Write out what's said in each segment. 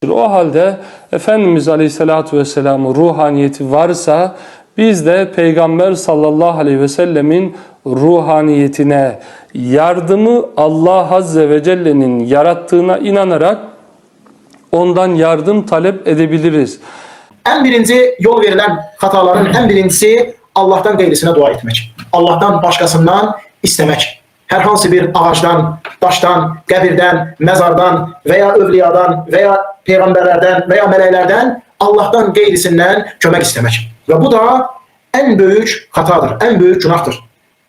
O halde Efendimiz Aleyhisselatü Vesselam'ın ruhaniyeti varsa biz de Peygamber sallallahu aleyhi ve sellemin ruhaniyetine, yardımı Allah Azze ve Celle'nin yarattığına inanarak ondan yardım talep edebiliriz. En birinci yol verilen hataların en birincisi Allah'tan gayrisine dua etmek. Allah'tan başkasından istemek. Herhangi bir ağaçtan, taştan, qəbirdən, mezardan veya övliyadan veya peygamberlerden veya meleklerden Allah'tan gayrisinden kömək istemek. Ve bu da en büyük hatadır, en büyük günahtır.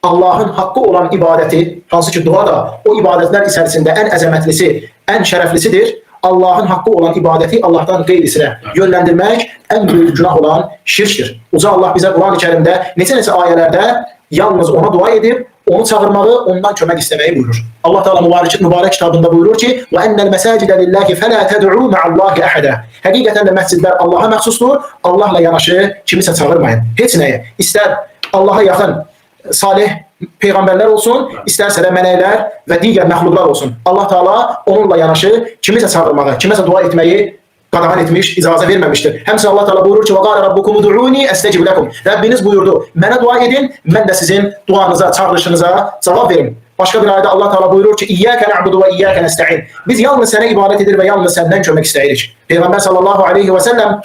Allah'ın hakkı olan ibadeti, hansı ki dua da o ibadetler içerisinde en əzəmətlisi, en şereflisidir. Allah'ın hakkı olan ibadeti Allah'tan gayrisine yönlendirmek en büyük günah olan şirktir. Uca Allah bize Kur'an-ı Kerim'de neçə ayelerde yalnız ona dua edip onu çağırmalı, ondan kömək istemeyi buyurur. Allah Teala mübarek kitabında buyurur ki: "Ve ennel mesacide lillahi fela ted'u ma'allahi ahada." Hakikaten de mescidler Allah'a məxsusdur. Allah'la yanaşı kimisə çağırmayın. Heç nəyə. İster Allah'a yakın salih peygamberler olsun, isterse de melekler ve diğer məxluqlar olsun. Allah Teala onunla yanaşı kimisə çağırmağı, kimisə dua etmeyi qadağan etmiş, icazə verməmişdir. Həmçinin Allah Teala buyurur ki: "Və qala rabbukum ud'uni estecib lekum." Rabbiniz buyurdu: "Mənə dua edin, mən də sizin duanıza, çağrışınıza cavab verim." Başka bir ayda Allah Teala buyurur ki: "İyyâke na'budu ve iyyâke nesta'in." Biz yalnız sənə ibadet edir ve yalnız səndən kömək istəyirik. Peygamber sallallahu aleyhi ve sellem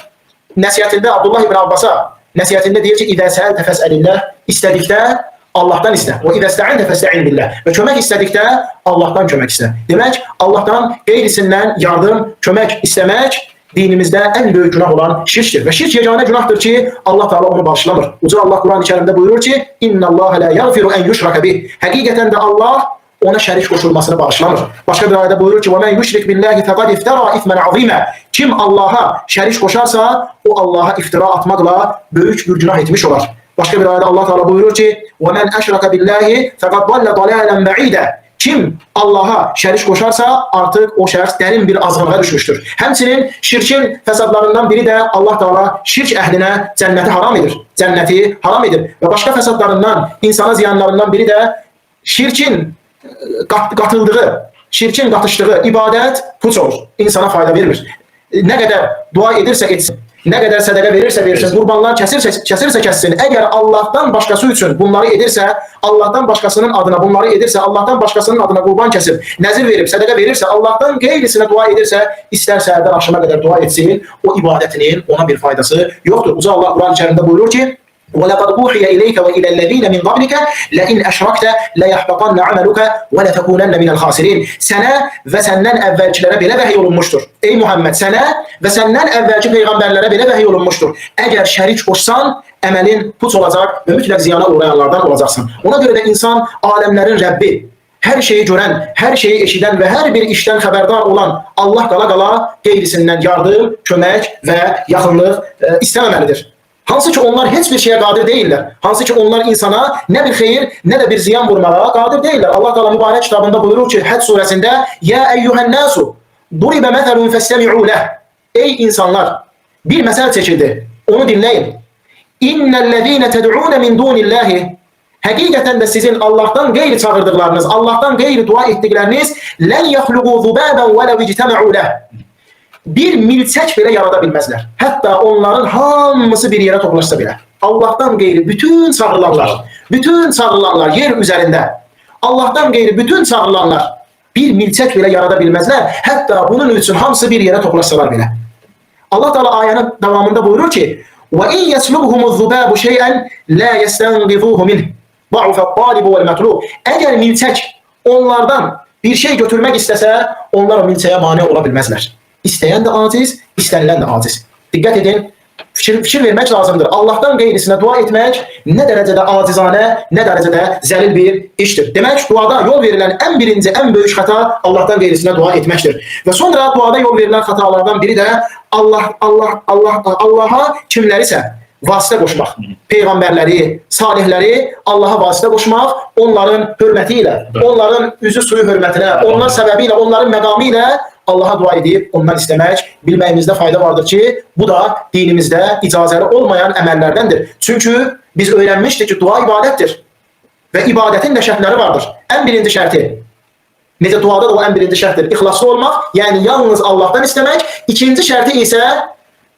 nəsihətində Abdullah ibn Abbas'a nəsihətində deyir ki: "İzâ səəlte fes'elillah." İstədikdə Allah'tan iste. Ve izâ ista'inte festa'in billah. Ve kömək istədikdə Allah'tan kömək iste. Demek Allah'tan gayrisindən yardım, kömək istemek dinimizde en büyük günah olan şirktir. Ve şirk yegane günahtır ki Allah Teala onu bağışlamır. Uca Allah Kur'an-ı Kerim'de buyurur ki: "İnna Allah la yaghfiru en yushraka bih." Hakikaten de Allah ona şerik koşulmasını bağışlamır. Başka bir ayette buyurur ki: "Ve men yushrik billahi faqad iftara ismen azima." Kim Allah'a şerik koşarsa o Allah'a iftira atmakla büyük bir günah etmiş olur. Başka bir ayette Allah Teala buyurur ki: "Ve men ashraka billahi faqad dalla dalalan ba'ida." Kim Allah'a şerik koşarsa artık o şəxs derin bir azgınlığa düşmüştür. Həmçinin şirkin fəsadlarından biri de Allah Teala şirk əhlinə cənnəti haram edir. Cənnəti haram edir. Ve başka fəsadlarından, insana ziyanlarından biri de şirkin qatıldığı, şirkin qatışdığı ibadet puç olur. İnsana fayda vermir. Ne kadar dua edirsə etsin, ne kadar sədəqə verirsə versin, qurbanlar kəsirsə kəssin. Eğer Allah'tan başkası için bunları edirsə, Allah'tan başkasının adına bunları edirsə, Allah'tan başkasının adına qurban kesip, nəzir verip, sədəqə verirsə, Allah'tan qeyrisine dua edirsə, ister səhərdən akşama kadar dua etsin, o ibadetinin ona bir faydası yoktur. Uca Allah Kur'an-ı Kerim'de buyurur ki: وَلَقَدْ أُوحِيَ إِلَيْكَ وَإِلَى الَّذ۪ينَ مِنْ قَبْلِكَ لَاِنْ أَشْرَكْتَ لَيَحْبَطَنَّ عَمَلُكَ وَلَتَكُونَنَّ مِنَ الْخَاسِرِينَ. Sənə ve senden evvelkilere bile vahiy olunmuştur. Ey Muhammed, sənə ve senden evvelki peygamberlere bile vahiy olunmuştur. Eğer şerik koşsan, emelin puç olacak ve mütlak ziyana uğrayanlardan olacaksın. Ona göre de insan alemlerin Rabbi, her şeyi gören, her şeyi eşiden ve her bir işten haberdar olan Allah qala gayrisinden yardım, kömək ve yakınlık istememelidir. Hansı ki onlar hiçbir şeye kadir değiller. Hansı ki onlar insana ne bir hayır ne de bir ziyan vurmaya kadir değiller. Allah Teala mübarek kitabında buyurur ki Hac suresinde: "Ya eyyuhen nasu duribe meselun festemi'u leh." Ey insanlar, bir mesel çekildi. Onu dinleyin. "İnnellezîne ted'ûne min dûnillâhi." Hakikaten de sizin Allah'tan gayri çağırdıklarınız, Allah'tan gayri dua ettikleriniz "len yahlugû zubâben ve lev ictema'û leh." Bir milçək bile yaradabilmezler. Hatta onların hamısı bir yere toplaşsa bile. Allah'tan gayri bütün çağrılanlar yer üzerinde, Allah'tan gayri bütün çağrılanlar bir milçək bile yaradabilmezler. Hatta bunun için hamısı bir yere toplaşsalar bile. Allah Teala ayenin devamında buyurur ki: وَاِنْ يَسْلُبْهُمُ الذُّبَابُ شَيْئًا لَا يَسْتَنْقِذُوهُ مِنْهِ ضَعُفَ الطَّالِبُ وَالْمَطْلُوبُ. Eğer milçək onlardan bir şey götürmek istese, onlar o milçəyə mane olabilmezler. İsteyen de aciz, istenilen de aciz. Dikkat edin, fikir vermek lazımdır. Allah'tan gayrisine dua etmek ne derecede acizane, ne derecede zelil bir iştir. Demek duada yol verilen en birinci, en büyük hata Allah'tan gayrisine dua etmektir. Ve sonra duada yol verilen hatalardan biri de Allah'a kimlerse vasıta koşmak. Peygamberleri, salihleri Allah'a vasıta koşmak, onların hürmetiyle, onların üzü suyu hürmetine, onlar sebebiyle, onların megamıyla Allah'a dua edip ondan istemek, bilməyimizdə fayda vardır ki, bu da dinimizde icazəli olmayan əməllərdendir. Çünkü biz öğrenmiştik ki dua ibadettir ve ibadetin de şərtləri vardır. En birinci şərti Necə duada da o ən birinci şərtdir. İxlaslı olmaq, yəni yalnız Allahdan istəmək. İkinci şərti isə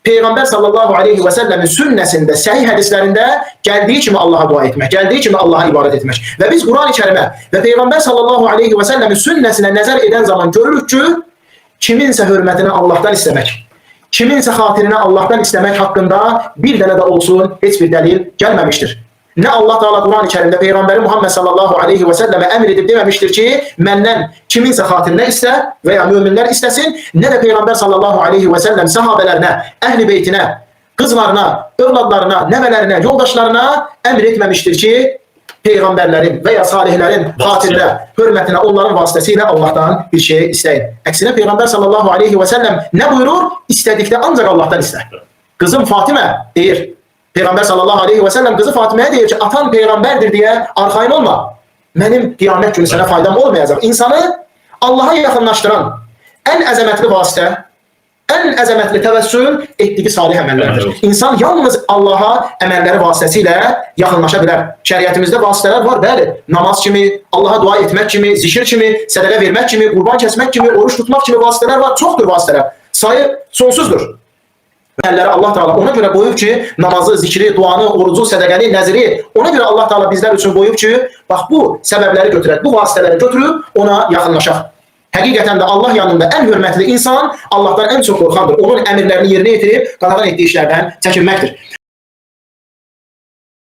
Peyğəmbər sallallahu aleyhi və səlləmin sünnəsində, səhih hədislərində gəldiyi kimi Allaha dua etmək, gəldiyi kimi Allaha ibadət etmək. Və biz Quran-ı Kərimə və Peyğəmbər sallallahu aleyhi və səlləmin sünnəsinə nəzər edən zaman görürük ki, kiminsə hörmətini Allahdan istəmək, kiminsə xatirinə Allahdan istəmək haqqında bir dənə də olsun heç bir dəlil gəlməmişdir. Nə Allah Teala Quran-ı Kərimdə Peyğəmbəri Muhammed sallallahu aleyhi və səlləmə əmr edib deməmişdir ki, məndən kiminsə xatirinə istə və ya möminlər istəsin, nə də Peyğəmbər sallallahu aleyhi və səlləm səhabələrinə, əhl-i beytinə, qızlarına, övladlarına, nəvələrinə, yoldaşlarına əmr etməmişdir ki, Peyğəmbərlərin və ya salihlərin xatirinə, hörmətinə, onların vasitəsilə Allahdan bir şey istəyin. Əksinə Peyğəmbər sallallahu aleyhi və səlləm nə buyurur? İstədikdə ancaq Allahdan istə. Qızım Fatimə deyir, Peyğəmbər sallallahu aleyhi və səlləm qızı Fatiməyə deyir ki, atan Peyğəmbərdir deyə arxayın olma. Mənim qiyamət günü sənə faydam olmayacaq. İnsanı Allaha yaxınlaşdıran ən əzəmətli vasitə, ən əzəmətli təvəssül etdiyi salih əməllərdir. İnsan yalnız Allaha əməlləri vasitəsilə yaxınlaşa bilər. Şəriətimizdə vasitələr var, bəli. Namaz kimi, Allaha dua etmək kimi, zikir kimi, sədəqə vermək kimi, qurban kəsmək kimi, oruç tutmaq kimi vasitələr var. Çoxdur vasitələr. Sayı sonsuzdur. Əməlləri Allah Teala ona görə qoyub ki, namazı, zikri, duanı, orucu, sədəqəni, nəziri, ona görə Allah Teala bizlər üçün qoyub ki, bax bu səbəbləri götürək, bu vasitələri götürüb ona yaxınlaşaq. Həqiqətən də Allah yanında ən hörmətli insan Allahdan ən çox qorxandır. Onun əmirlərini yerinə yetirib qadağan etdiyi işlərdən çəkinməkdir.